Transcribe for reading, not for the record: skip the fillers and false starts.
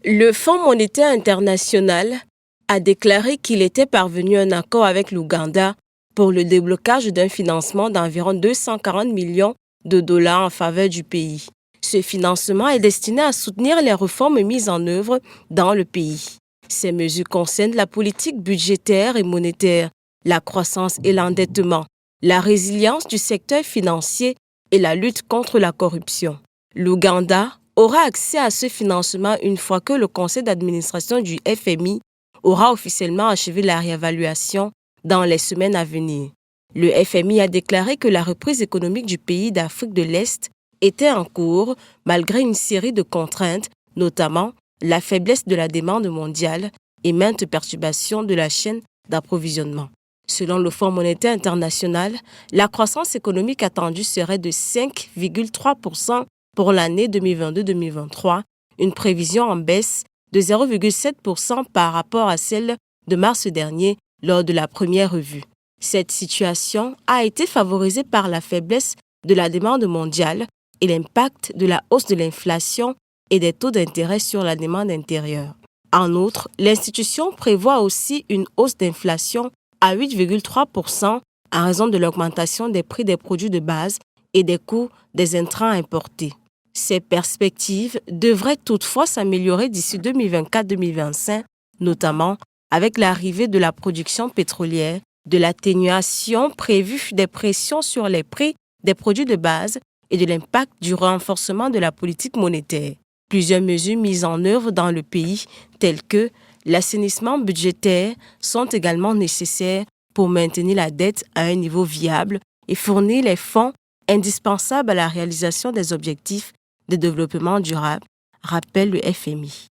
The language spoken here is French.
Le Fonds monétaire international a déclaré qu'il était parvenu à un accord avec l'Ouganda pour le déblocage d'un financement d'environ 240 millions de dollars en faveur du pays. Ce financement est destiné à soutenir les réformes mises en œuvre dans le pays. Ces mesures concernent la politique budgétaire et monétaire, la croissance et l'endettement, la résilience du secteur financier et la lutte contre la corruption. L'Ouganda aura accès à ce financement une fois que le conseil d'administration du FMI aura officiellement achevé la réévaluation dans les semaines à venir. Le FMI a déclaré que la reprise économique du pays d'Afrique de l'Est était en cours malgré une série de contraintes, notamment la faiblesse de la demande mondiale et maintes perturbations de la chaîne d'approvisionnement. Selon le Fonds monétaire international, la croissance économique attendue serait de 5,3% pour l'année 2022-2023, une prévision en baisse de 0,7% par rapport à celle de mars dernier lors de la première revue. Cette situation a été favorisée par la faiblesse de la demande mondiale et l'impact de la hausse de l'inflation et des taux d'intérêt sur la demande intérieure. En outre, l'institution prévoit aussi une hausse d'inflation à 8,3% en raison de l'augmentation des prix des produits de base et des coûts des intrants importés. Ces perspectives devraient toutefois s'améliorer d'ici 2024-2025, notamment avec l'arrivée de la production pétrolière, de l'atténuation prévue des pressions sur les prix des produits de base et de l'impact du renforcement de la politique monétaire. Plusieurs mesures mises en œuvre dans le pays, telles que l'assainissement budgétaire, sont également nécessaires pour maintenir la dette à un niveau viable et fournir les fonds indispensables à la réalisation des objectifs de développement durable, rappelle le FMI.